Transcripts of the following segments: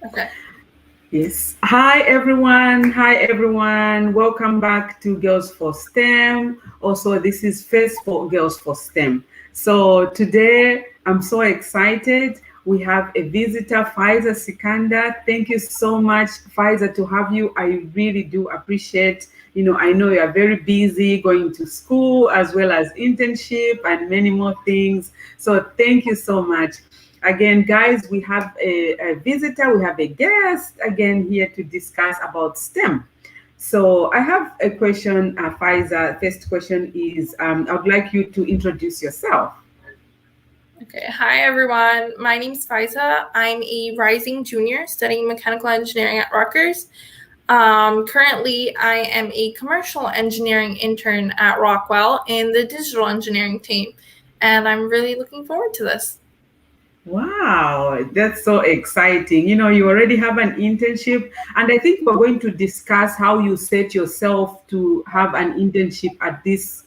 Okay. Yes. Hi, everyone. Hi, everyone. Welcome back to Girls for STEM. Also, this is First for Girls for STEM. So today, I'm so excited. We have a visitor, FAIZA Sikandar. Thank you so much, FAIZA, to have you. I really do appreciate. I know you are very busy going to school as well as internship and many more things. So thank you so much. Again, guys, we have a visitor, we have a guest again here to discuss about STEM. So I have a question, Faiza. First question is I would like you to introduce yourself. Okay. Hi, everyone. My name is FAIZA. I'm a rising junior studying mechanical engineering at Rutgers. Currently, I am a commercial engineering intern at Rockwell in the digital engineering team, and I'm really looking forward to this. Wow, that's so exciting. You already have an internship, and I think we're going to discuss how you set yourself to have an internship at this,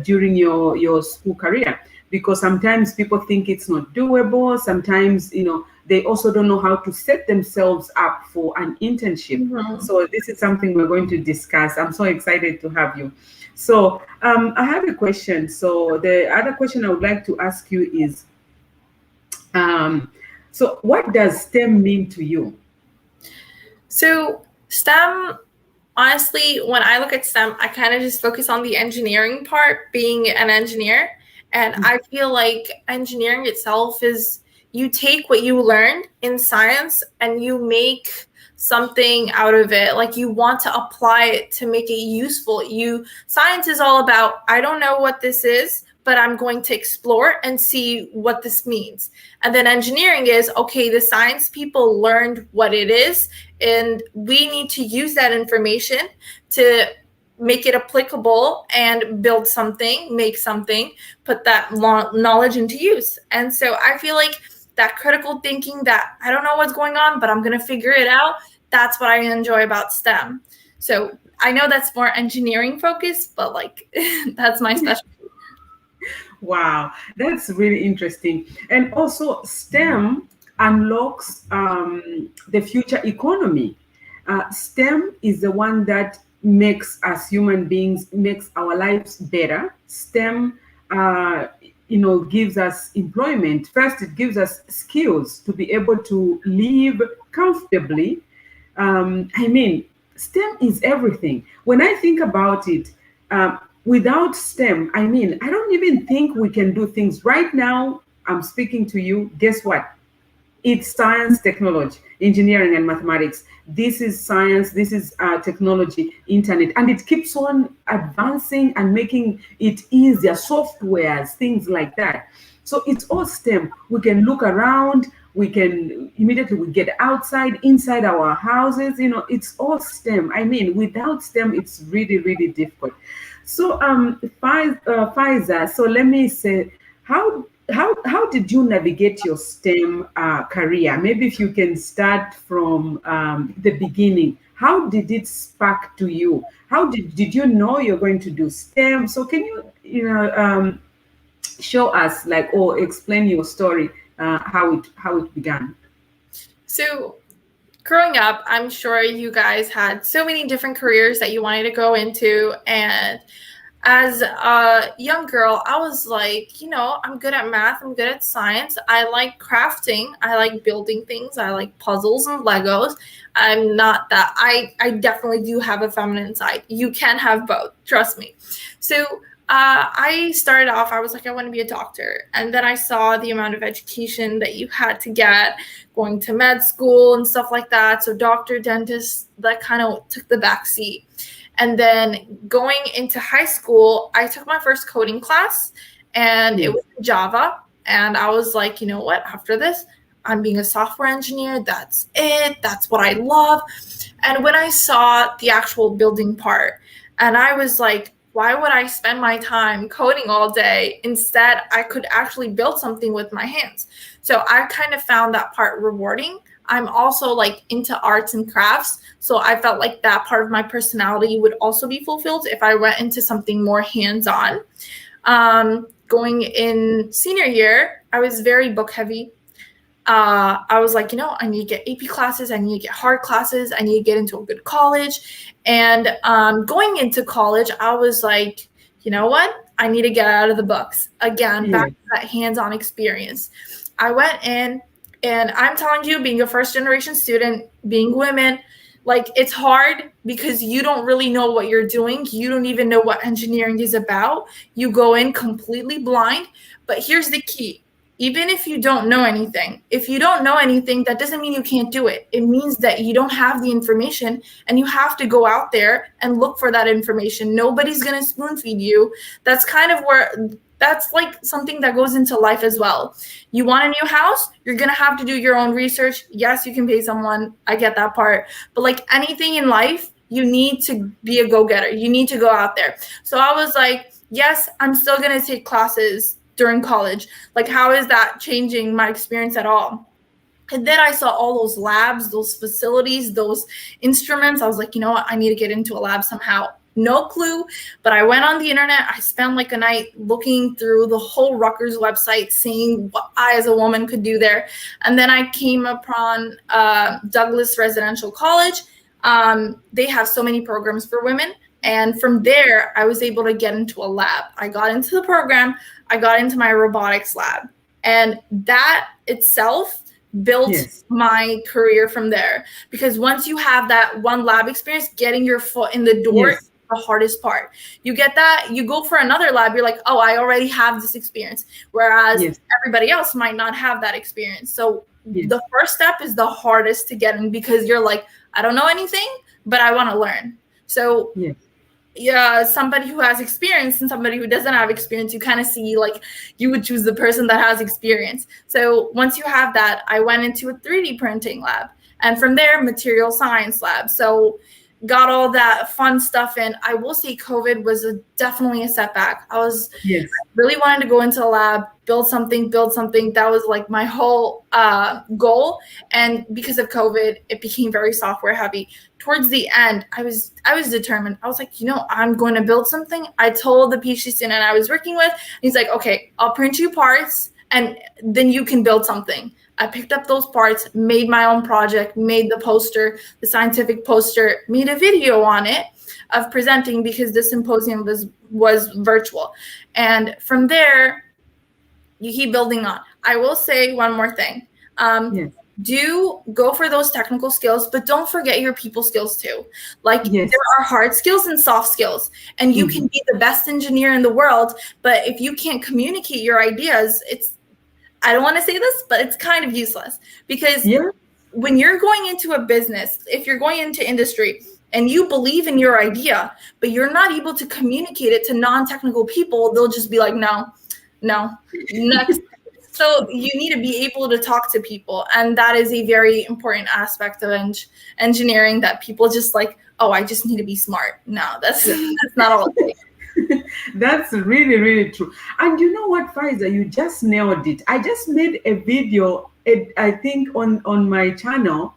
during your school career. Because sometimes people think it's not doable. Sometimes, they also don't know how to set themselves up for an internship. Mhm. So this is something we're going to discuss. I'm so excited to have you. So I have a question. So the other question I would like to ask you is, so what does STEM mean to you? So, STEM, honestly, when I look at STEM, I kind of just focus on the engineering part, being an engineer. And I feel like engineering itself is you take what you learned in science and you make something out of it. Like you want to apply it to make it useful. Science is all about, I don't know what this is, but I'm going to explore and see what this means. And then engineering is, okay, the science people learned what it is, and we need to use that information to make it applicable and build something, make something, put that knowledge into use. And so I feel like that critical thinking, that I don't know what's going on, but I'm going to figure it out, that's what I enjoy about STEM. So I know that's more engineering focused, but like that's my specialty. Wow, that's really interesting. And also, STEM unlocks the future economy. STEM is the one that makes us human beings, makes our lives better. STEM, gives us employment. First, it gives us skills to be able to live comfortably. I mean, STEM is everything. When I think about it, without STEM, I don't even think we can do things. Right now, I'm speaking to you. Guess what? It's science, technology, engineering, and mathematics. This is science, this is technology, internet, and it keeps on advancing and making it easier, softwares, things like that. So it's all STEM. We can look around, we can immediately we get outside, inside our houses, it's all STEM. Without STEM, it's really, really difficult. So, Pfizer, so let me say, how did you navigate your STEM career? Maybe if you can start from the beginning. How did it spark to you? How did you know you're going to do STEM? So can you show us like or explain your story how it began? So growing up, I'm sure you guys had so many different careers that you wanted to go into. And as a young girl, I was like, I'm good at math, I'm good at science. I like crafting, I like building things, I like puzzles and Legos. I'm not that. I definitely do have a feminine side. You can have both, trust me. So I started off, I was like, I want to be a doctor. And then I saw the amount of education that you had to get going to med school and stuff like that. So doctor, dentist, that kind of took the back seat. And then going into high school, I took my first coding class and it was Java. And I was like, you know what, after this, I'm being a software engineer. That's it. That's what I love. And when I saw the actual building part, and I was like, why would I spend my time coding all day? Instead, I could actually build something with my hands. So I kind of found that part rewarding. I'm also like into arts and crafts. So I felt like that part of my personality would also be fulfilled if I went into something more hands-on. Going in senior year, I was very book heavy. I was like, I need to get AP classes. I need to get hard classes. I need to get into a good college. And going into college, I was like, you know what? I need to get out of the books. Again, back Yes. to that hands-on experience. I went in, and I'm telling you, being a first-generation student, being women, like, it's hard because you don't really know what you're doing. You don't even know what engineering is about. You go in completely blind. But here's the key. Even if you don't know anything, that doesn't mean you can't do it. It means that you don't have the information, and you have to go out there and look for that information. Nobody's going to spoon feed you. That's like something that goes into life as well. You want a new house, you're going to have to do your own research. Yes, you can pay someone. I get that part. But like anything in life, you need to be a go-getter. You need to go out there. So I was like, yes, I'm still going to take classes during college. Like, how is that changing my experience at all? And then I saw all those labs, those facilities, those instruments. I was like, you know what? I need to get into a lab somehow. No clue, but I went on the internet. I spent like a night looking through the whole Rutgers website, seeing what I as a woman could do there. And then I came upon Douglas Residential College. They have so many programs for women. And from there, I was able to get into a lab. I got into the program. I got into my robotics lab. And that itself built my career from there. Because once you have that one lab experience, getting your foot in the door is the hardest part. You get that, you go for another lab, you're like, oh, I already have this experience. Whereas everybody else might not have that experience. So the first step is the hardest to get in, because you're like, I don't know anything, but I want to learn. So somebody who has experience and somebody who doesn't have experience, you kind of see, like, you would choose the person that has experience. So once you have that, I went into a 3D printing lab, and from there, material science lab. So got all that fun stuff in. I will say COVID was definitely a setback. I really wanted to go into a lab, build something. That was like my whole goal. And because of COVID, it became very software heavy. Towards the end, I was determined. I was like, I'm going to build something. I told the PhD student I was working with, he's like, okay, I'll print you parts and then you can build something. I picked up those parts, made my own project, made the poster, the scientific poster, made a video on it of presenting, because the symposium was virtual. And from there, you keep building on. I will say one more thing. Do go for those technical skills, but don't forget your people skills too. Like, there are hard skills and soft skills, and you can be the best engineer in the world, but if you can't communicate your ideas, I don't want to say this, but it's kind of useless, because when you're going into a business, if you're going into industry and you believe in your idea, but you're not able to communicate it to non-technical people, they'll just be like, no, next. So you need to be able to talk to people. And that is a very important aspect of engineering, that people just like, oh, I just need to be smart. No, that's not all it takes. That's really, really true. And you know what, FAIZA, you just nailed it. I just made a video, I think, on my channel.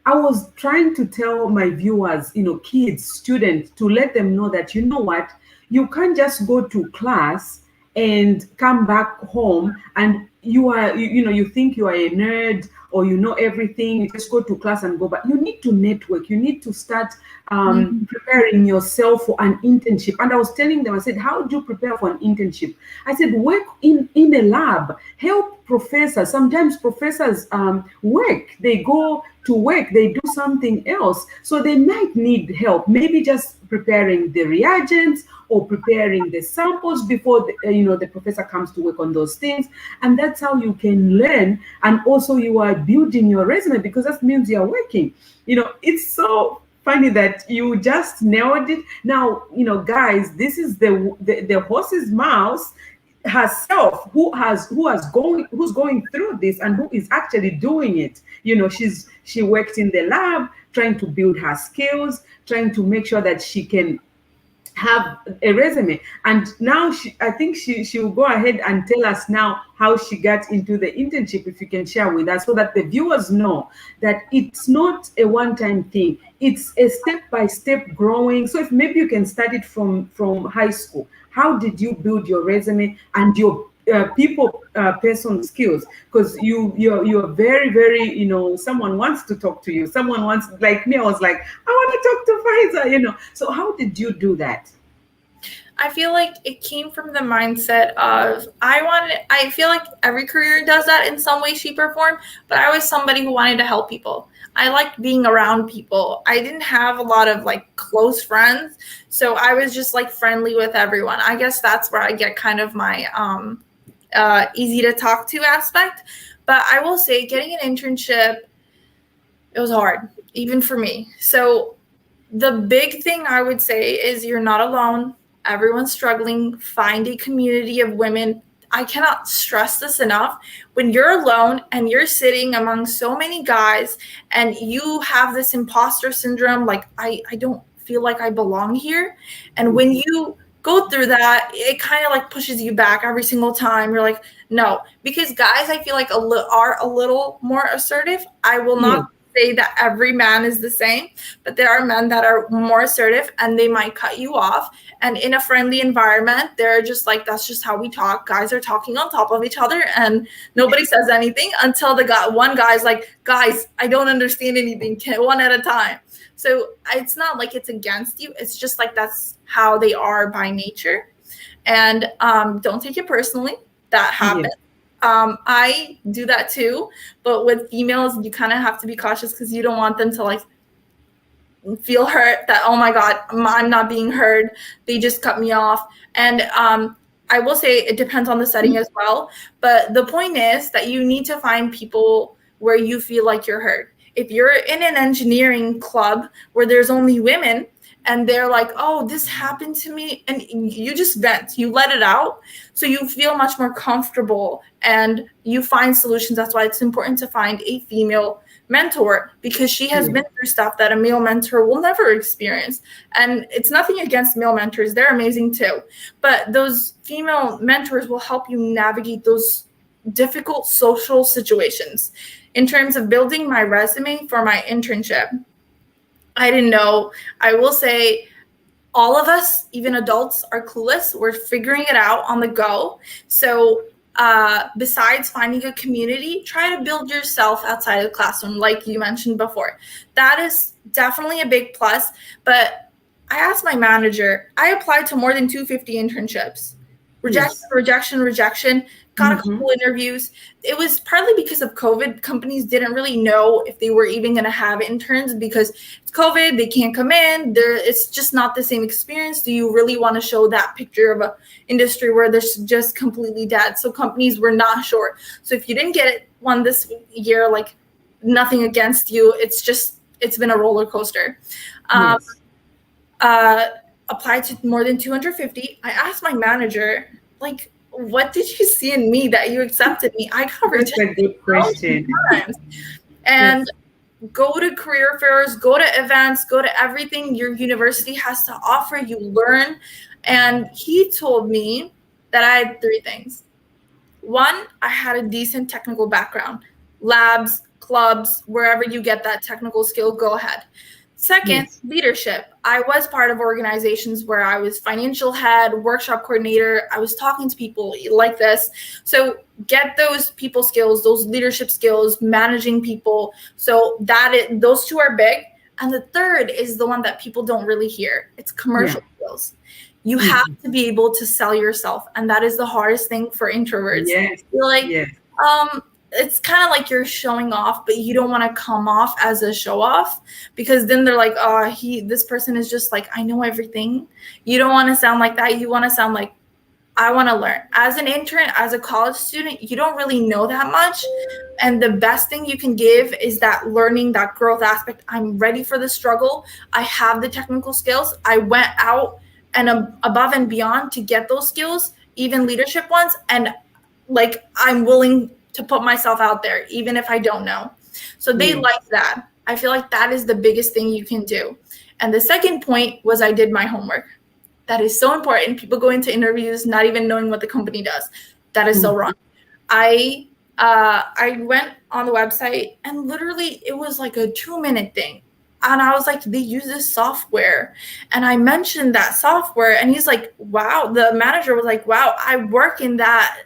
I was trying to tell my viewers, kids, students, to let them know that, you know what, you can't just go to class and come back home and you think you are a nerd or you know everything. You just go to class and go back. You need to network. You need to start preparing yourself for an internship. And I was telling them, I said, how do you prepare for an internship? I said, work in a lab, help professors. Sometimes professors work. They go to work, they do something else. So they might need help, maybe just preparing the reagents or preparing the samples before the professor comes to work on those things. And that's how you can learn. And also you are building your resume, because that means you are working. It's so funny that you just nailed it. Now, guys, this is the horse's mouth herself, who's going through this and who is actually doing it. She worked in the lab, trying to build her skills, trying to make sure that she can have a resume. And now I think she will go ahead and tell us now how she got into the internship, if you can share with us, so that the viewers know that it's not a one-time thing. It's a step-by-step growing. So if maybe you can start it from high school. How did you build your resume and your people person skills, because you're very, very, someone wants to talk to you, someone wants, like me, I was like, I want to talk to FAIZA, so how did you do that? I feel like it came from the mindset of I feel like every career does that in some way, shape, or form, but I was somebody who wanted to help people. I liked being around people. I didn't have a lot of like close friends, so I was just like friendly with everyone. I guess that's where I get kind of my easy to talk to aspect. But I will say getting an internship, it was hard, even for me. So the big thing I would say is you're not alone. Everyone's struggling. Find a community of women. I cannot stress this enough. When you're alone and you're sitting among so many guys and you have this imposter syndrome, like, I don't feel like I belong here. And when you go through that, it kind of like pushes you back every single time. You're like, no, because guys, I feel like are a little more assertive. I will Yeah. not say that every man is the same, but there are men that are more assertive and they might cut you off. And in a friendly environment, they're just like, that's just how we talk. Guys are talking on top of each other and nobody says anything until one guy's like, guys, I don't understand anything, one at a time. So it's not like it's against you. It's just like that's how they are by nature. And don't take it personally. That happens. Yeah. I do that too, but with females, you kind of have to be cautious because you don't want them to like feel hurt that, oh my God, I'm not being heard. They just cut me off. And I will say it depends on the setting as well. But the point is that you need to find people where you feel like you're heard. If you're in an engineering club where there's only women, and they're like, oh, this happened to me, and you just vent, you let it out, so you feel much more comfortable and you find solutions. That's why it's important to find a female mentor, because she has been through stuff that a male mentor will never experience. And it's nothing against male mentors, they're amazing too, but those female mentors will help you navigate those difficult social situations. In terms of building my resume for my internship, I didn't know. I will say all of us, even adults, are clueless. We're figuring it out on the go. So besides finding a community, try to build yourself outside of the classroom, like you mentioned before. That is definitely a big plus. But I asked my manager, I applied to more than 250 internships. Rejection, got a couple interviews. It was partly because of COVID. Companies didn't really know if they were even going to have interns because it's COVID, they can't come in. It's just not the same experience. Do you really want to show that picture of an industry where there's just completely dead? So companies were not sure. So if you didn't get one this year, like, nothing against you. It's been a roller coaster. Applied to more than 250. I asked my manager, like, what did you see in me that you accepted me? I got That's a good question. times. And go to career fairs, go to events, go to everything your university has to offer. You learn. And he told me that I had three things. One, I had a decent technical background. Labs, clubs, wherever you get that technical skill, go ahead. Second, leadership. I was part of organizations where I was financial head, workshop coordinator. I was talking to people like this. So get those people skills, those leadership skills, managing people. So those two are big. And the third is the one that people don't really hear. It's commercial skills. You have to be able to sell yourself. And that is the hardest thing for introverts. You're like, it's kind of like you're showing off, but you don't want to come off as a show off, because then they're like, oh, this person is just like, I know everything. You don't want to sound like that. You want to sound like, I want to learn. As an intern, as a college student, you don't really know that much. And the best thing you can give is that learning, that growth aspect. I'm ready for the struggle. I have the technical skills. I went out and above and beyond to get those skills, even leadership ones. And like, I'm willing to put myself out there, even if I don't know. So they like that. I feel like that is the biggest thing you can do. And the second point was I did my homework. That is so important. People go into interviews not even knowing what the company does. That is so wrong. I went on the website and literally it was like a 2-minute thing. And I was like, they use this software. And I mentioned that software and he's like, wow. The manager was like, wow, I work in that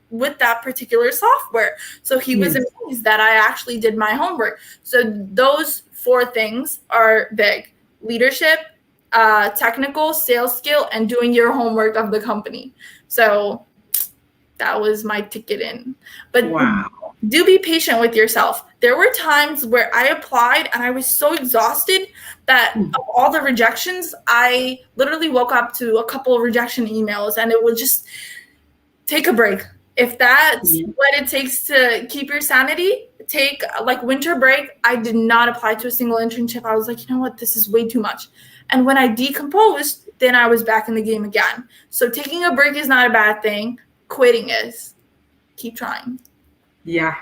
with that particular software. So he was amazed that I actually did my homework. So those 4 things are big: leadership, technical, sales skill, and doing your homework of the company. So that was my ticket in. But do be patient with yourself. There were times where I applied and I was so exhausted that of all the rejections, I literally woke up to a couple of rejection emails, and it was just take a break. If that's what it takes to keep your sanity, take like winter break. I did not apply to a single internship. I was like, you know what, this is way too much. And when I decomposed, then I was back in the game again. So taking a break is not a bad thing. Quitting is. Keep trying. Yeah.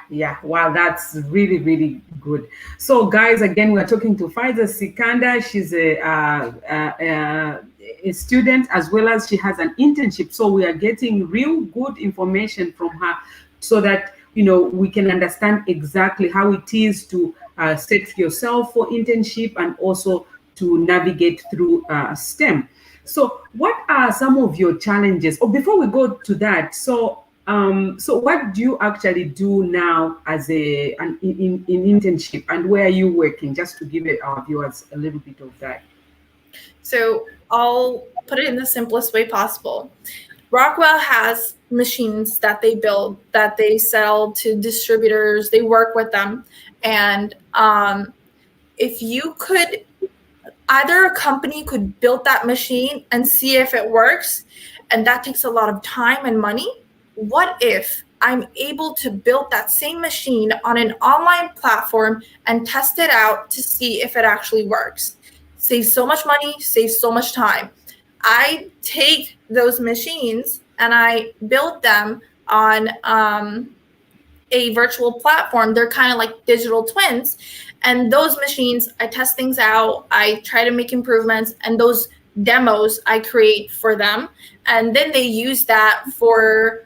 Wow, that's really, really good. So, guys, again, we're talking to FAIZA Sikandar. She's a student, as well as she has an internship. So we are getting real good information from her, so that we can understand exactly how it is to set yourself for internship and also to navigate through STEM. So, what are some of your challenges? Or before we go to that, so what do you actually do now as in internship, and where are you working? Just to give our viewers a little bit of that. So I'll put it in the simplest way possible. Rockwell has machines that they build, that they sell to distributors. They work with them. And if you could, either a company could build that machine and see if it works, and that takes a lot of time and money. What if I'm able to build that same machine on an online platform and test it out to see if it actually works? Save so much money, save so much time. I take those machines and I build them on a virtual platform. They're kind of like digital twins. And those machines, I test things out. I try to make improvements. And those demos I create for them. And then they use that for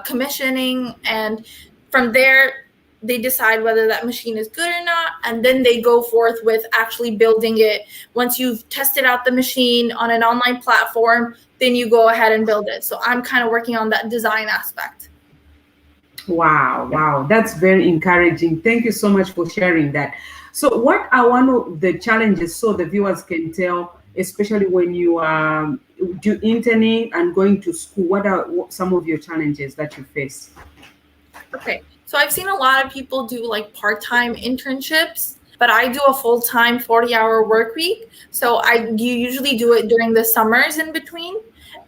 commissioning. And from there, they decide whether that machine is good or not, and then they go forth with actually building it. Once you've tested out the machine on an online platform, then you go ahead and build it. So I'm kind of working on that design aspect. Wow, that's very encouraging. Thank you so much for sharing that. So what are one of the challenges, so the viewers can tell, especially when you do interning and going to school, what are some of your challenges that you face? Okay. So I've seen a lot of people do like part-time internships, but I do a full-time 40-hour work week. So you usually do it during the summers in between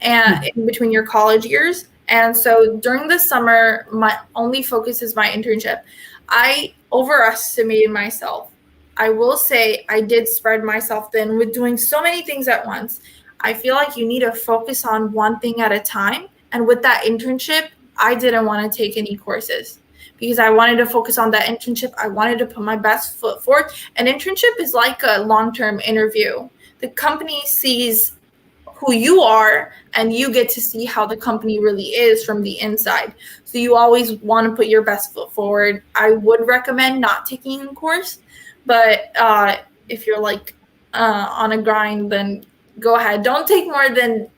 your college years. And so during the summer, my only focus is my internship. I overestimated myself. I will say I did spread myself thin with doing so many things at once. I feel like you need to focus on one thing at a time. And with that internship, I didn't want to take any courses, because I wanted to focus on that internship. I wanted to put my best foot forward. An internship is like a long-term interview. The company sees who you are, and you get to see how the company really is from the inside. So you always want to put your best foot forward. I would recommend not taking a course, but if you're like on a grind, then go ahead. Don't take more than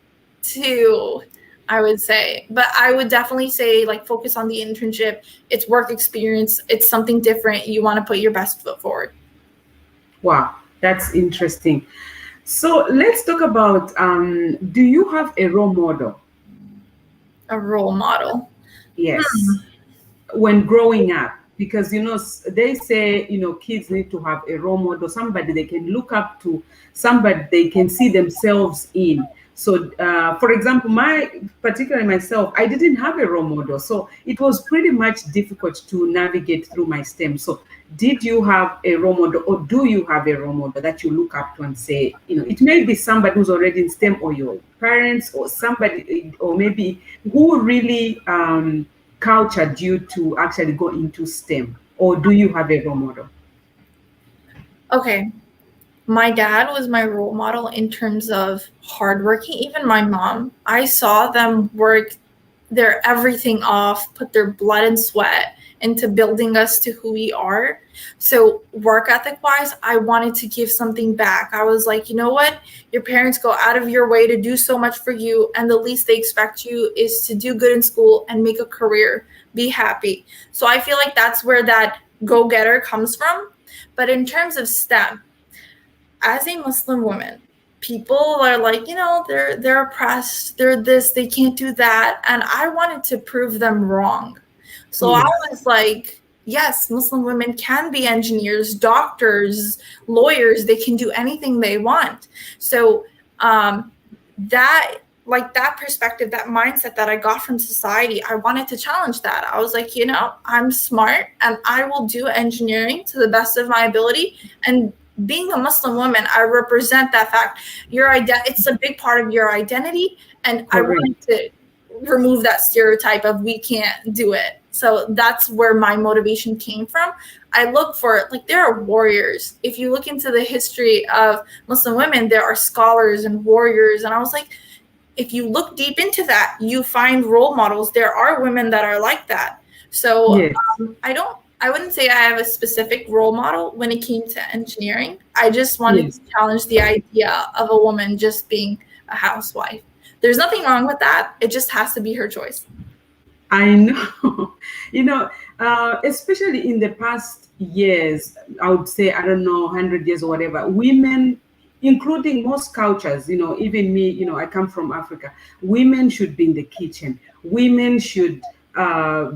2, I would say. But I would definitely say, like, focus on the internship. It's work experience. It's something different. You want to put your best foot forward. Wow, that's interesting. So let's talk about, do you have a role model? A role model? Yes. When growing up, because, they say, kids need to have a role model, somebody they can look up to, somebody they can see themselves in. So, for example, particularly myself, I didn't have a role model. So it was pretty much difficult to navigate through my STEM. So did you have a role model, or do you have a role model that you look up to and say, it may be somebody who's already in STEM, or your parents, or somebody, or maybe who really cultured you to actually go into STEM, or do you have a role model? Okay. My dad was my role model in terms of hardworking. Even my mom, I saw them work their everything off, put their blood and sweat into building us to who we are. So work ethic wise, I wanted to give something back. I was like, you know what? Your parents go out of your way to do so much for you, and the least they expect you is to do good in school and make a career, be happy. So I feel like that's where that go-getter comes from. But in terms of STEM, as a Muslim woman, people are like, they're oppressed, they're this, they can't do that. And I wanted to prove them wrong. So I was like, yes, Muslim women can be engineers, doctors, lawyers, they can do anything they want. So that perspective, that mindset that I got from society, I wanted to challenge that. I was like, I'm smart and I will do engineering to the best of my ability. And being a Muslim woman, I represent that fact. It's a big part of your identity. And I wanted to remove that stereotype of we can't do it. So that's where my motivation came from. I look for, there are warriors. If you look into the history of Muslim women, there are scholars and warriors. And I was like, if you look deep into that, you find role models. There are women that are like that. So I wouldn't say I have a specific role model when it came to engineering. I just wanted to challenge the idea of a woman just being a housewife. There's nothing wrong with that. It just has to be her choice. I know. Especially in the past years, I would say, 100 years or whatever, women, including most cultures, even me, I come from Africa, women should be in the kitchen. Women should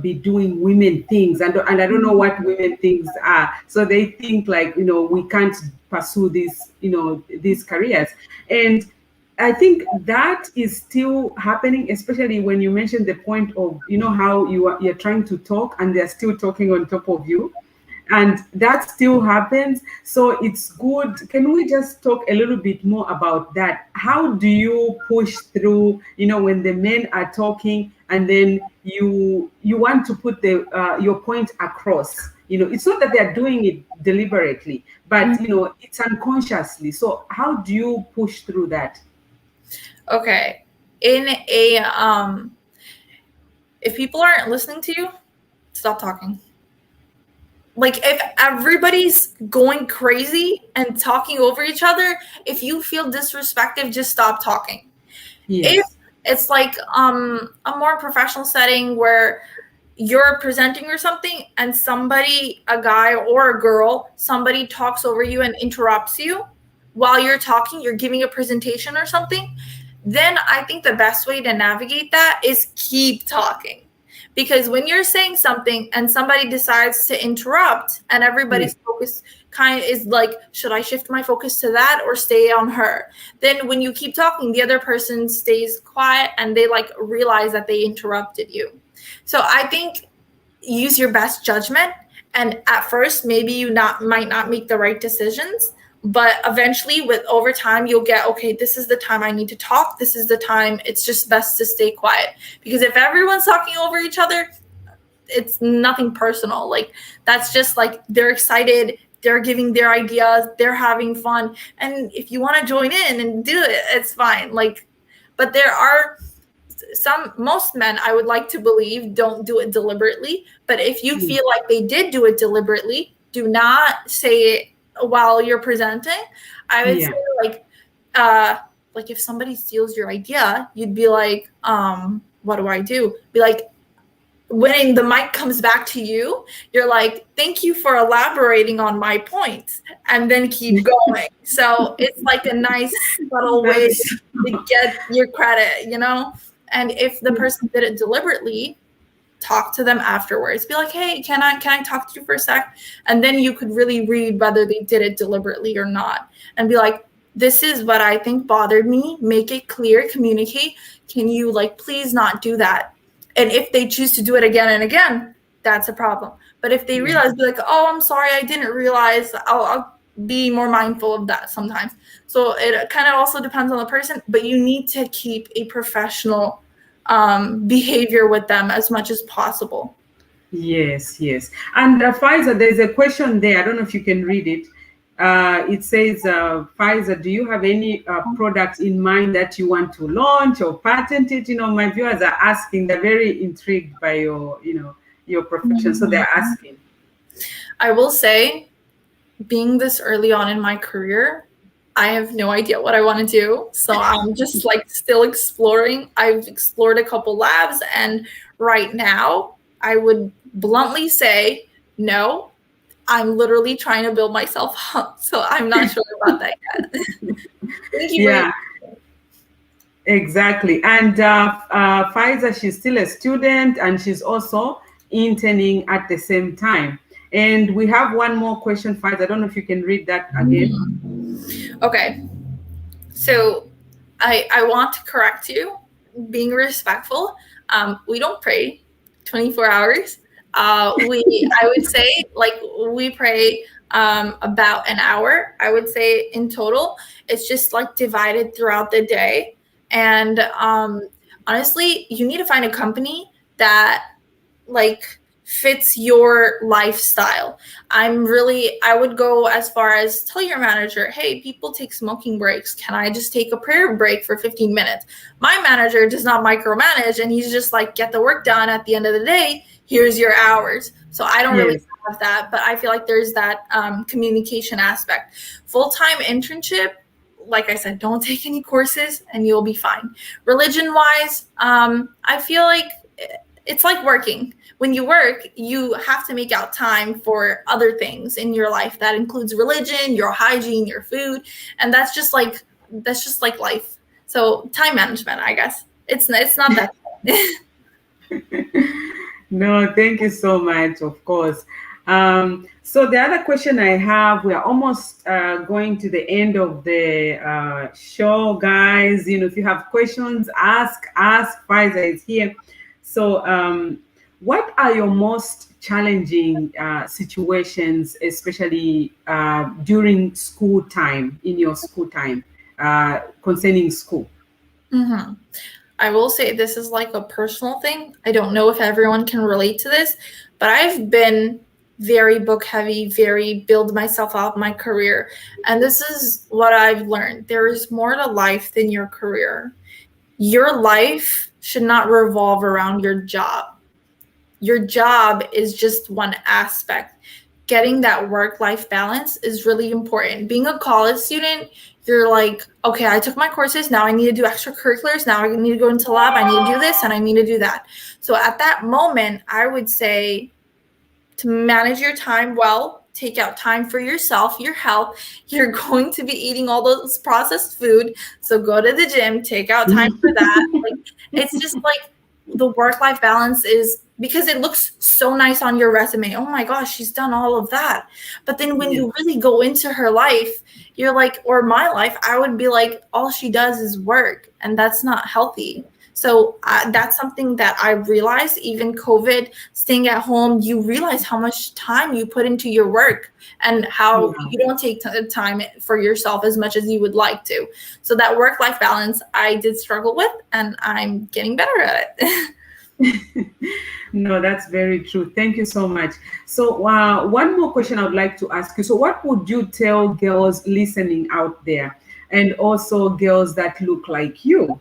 be doing women things, and I don't know what women things are. So they think we can't pursue these careers. And I think that is still happening, especially when you mentioned the point of, how you're trying to talk and they're still talking on top of you. And that still happens. So it's good. Can we just talk a little bit more about that? How do you push through, when the men are talking and then you want to put your point across? It's not that they're doing it deliberately, but, it's unconsciously. So how do you push through that? Okay. If people aren't listening to you, stop talking. If everybody's going crazy and talking over each other, if you feel disrespected, just stop talking. If it's a more professional setting where you're presenting or something and somebody, a guy or a girl, somebody talks over you and interrupts you while you're talking, you're giving a presentation or something, then I think the best way to navigate that is keep talking. Because when you're saying something and somebody decides to interrupt and everybody's focus kind of is should I shift my focus to that or stay on her? Then when you keep talking, the other person stays quiet and they realize that they interrupted you. So I think use your best judgment. And at first, maybe you might not make the right decisions. But eventually, over time, you'll get, okay, this is the time I need to talk. This is the time it's just best to stay quiet. Because if everyone's talking over each other, it's nothing personal. That's just they're excited. They're giving their ideas. They're having fun. And if you want to join in and do it, it's fine. But there are most men, I would like to believe, don't do it deliberately. But if you feel like they did do it deliberately, do not say it while you're presenting. I would say if somebody steals your idea, you'd be like, what do I do? Be like, when the mic comes back to you, you're like, thank you for elaborating on my point, and then keep going. So it's a nice subtle way to get your credit, And if the person did it deliberately, talk to them afterwards. Be like, hey, can I talk to you for a sec? And then you could really read whether they did it deliberately or not. And be like, this is what I think bothered me. Make it clear, communicate. Can you please not do that? And if they choose to do it again and again, that's a problem. But if they realize, be like, oh, I'm sorry, I didn't realize, I'll be more mindful of that sometimes. So it kind of also depends on the person, but you need to keep a professional behavior with them as much as possible. Yes. And FAIZA, there's a question there. I don't know if you can read it. It says, FAIZA, do you have any product in mind that you want to launch or patent it? My viewers are asking, they're very intrigued by your your profession? So they're asking. I will say, being this early on in my career, I have no idea what I want to do. So I'm just like still exploring. I've explored a couple labs, and right now I would bluntly say no. I'm literally trying to build myself up. So I'm not sure about that yet. Thank you. Yeah, exactly. And FAIZA, she's still a student and she's also interning at the same time. And we have one more question, FAIZA. I don't know if you can read that again. Okay. So I want to correct you, being respectful. We don't pray 24 hours. I would say like we pray about an hour. I would say in total. It's just like divided throughout the day. And honestly, you need to find a company that like fits your lifestyle. I would go as far as tell your manager, hey, people take smoking breaks. Can I just take a prayer break for 15 minutes? My manager does not micromanage, and he's just like, get the work done at the end of the day. Here's your hours. So I don't really have that, but I feel like there's that communication aspect. Full-time internship, like I said, don't take any courses and you'll be fine. Religion-wise, I feel like it's like working. When you work, you have to make out time for other things in your life. That includes religion, your hygiene, your food, and that's just like life. So time management, I guess. It's not that. No, thank you so much, of course. So the other question I have, we are almost going to the end of the show, guys. You know, if you have questions, ask. FAIZA is here. So what are your most challenging situations, especially during school time, in your school time, concerning school? Mm-hmm. I will say this is like a personal thing. I don't know if everyone can relate to this, but I've been very book heavy, very build myself out my career. And this is what I've learned. There is more to life than your career. Your life should not revolve around your job. Your job is just one aspect. Getting that work-life balance is really important. Being a college student, you're like, okay, I took my courses. Now I need to do extracurriculars. Now I need to go into lab. I need to do this and I need to do that. So at that moment, I would say to manage your time well, take out time for yourself, your health. You're going to be eating all those processed food. So go to the gym, take out time for that. Like, it's just like the work-life balance is because it looks so nice on your resume. Oh my gosh, she's done all of that. But then when you really go into her life, you're like, or my life, I would be like, all she does is work, and that's not healthy. So that's something that I realized, even COVID, staying at home, you realize how much time you put into your work and how you don't take time for yourself as much as you would like to. So that work-life balance I did struggle with, and I'm getting better at it. No, that's very true. Thank you so much. So one more question I would like to ask you. So what would you tell girls listening out there, and also girls that look like you?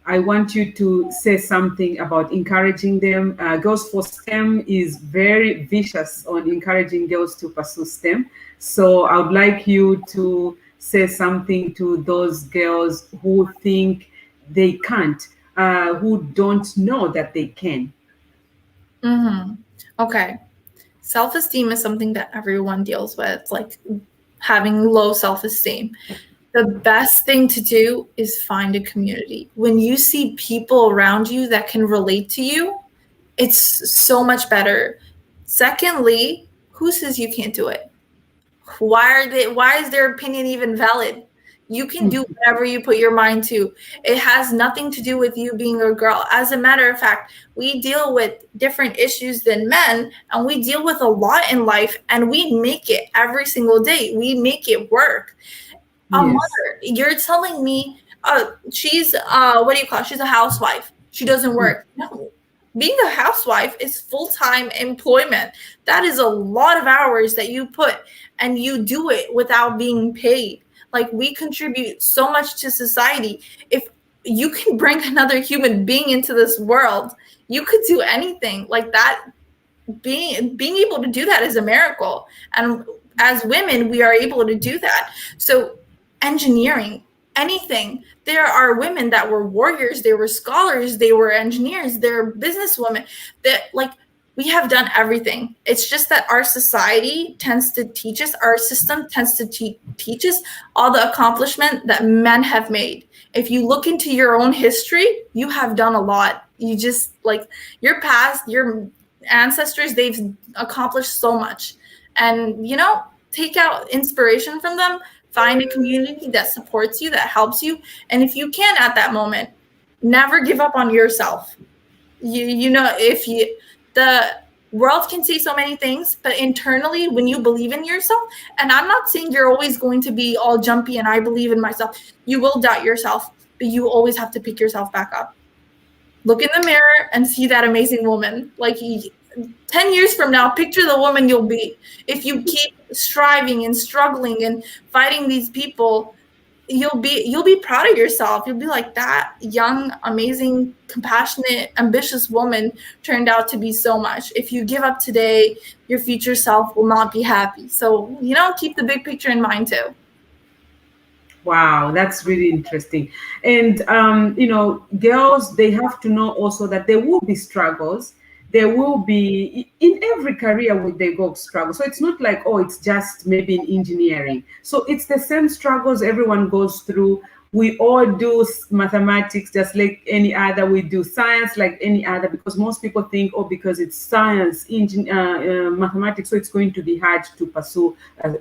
I want you to say something about encouraging them. Girls for STEM is very vicious on encouraging girls to pursue STEM. So I would like you to say something to those girls who think they can't, who don't know that they can. Mm-hmm. Okay. Self-esteem is something that everyone deals with, like having low self-esteem. The best thing to do is find a community. When you see people around you that can relate to you, it's so much better. Secondly, who says you can't do it? Why is their opinion even valid? You can do whatever you put your mind to. It has nothing to do with you being a girl. As a matter of fact, we deal with different issues than men, and we deal with a lot in life, and we make it every single day. We make it work. A mother, you're telling me she's she's a housewife. She doesn't work. No. Being a housewife is full-time employment. That is a lot of hours that you put, and you do it without being paid. Like, we contribute so much to society. If you can bring another human being into this world, You could do anything like that. Being able to do that is a miracle. And as women, we are able to do that. So engineering, anything. There are women that were warriors, they were scholars, they were engineers, they're businesswomen. That like we have done everything. It's just that our society tends to teach us, our system tends to teach us all the accomplishment that men have made. If you look into your own history, you have done a lot. You just like your past, your ancestors, they've accomplished so much. And take out inspiration from them, find a community that supports you, that helps you. And if you can at that moment, never give up on yourself. If the world can say so many things, but internally when you believe in yourself, and I'm not saying you're always going to be all jumpy and I believe in myself, you will doubt yourself, but you always have to pick yourself back up. Look in the mirror and see that amazing woman. Like 10 years from now, picture the woman you'll be. If you keep striving and struggling and fighting these people, you'll be proud of yourself. You'll be like, that young, amazing, compassionate, ambitious woman turned out to be so much. If you give up today, your future self will not be happy. So, keep the big picture in mind too. Wow, that's really interesting. And, girls, they have to know also that there will be struggles. There will be, in every career they go struggle. So it's not like, oh, it's just maybe in engineering. So it's the same struggles everyone goes through. We all do mathematics just like any other. We do science like any other, because most people think, oh, because it's science, mathematics, so it's going to be hard to pursue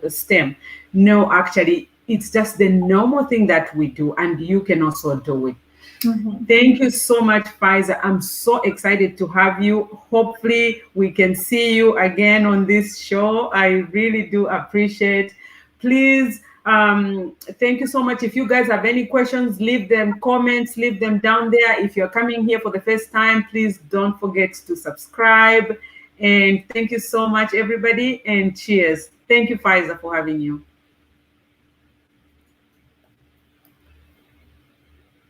STEM. No, actually, it's just the normal thing that we do, and you can also do it. Mm-hmm. Thank you so much, FAIZA. I'm so excited to have you. Hopefully, we can see you again on this show. I really do appreciate. Please, thank you so much. If you guys have any questions, leave them comments, leave them down there. If you're coming here for the first time, please don't forget to subscribe. And thank you so much, everybody. And cheers. Thank you, FAIZA, for having you.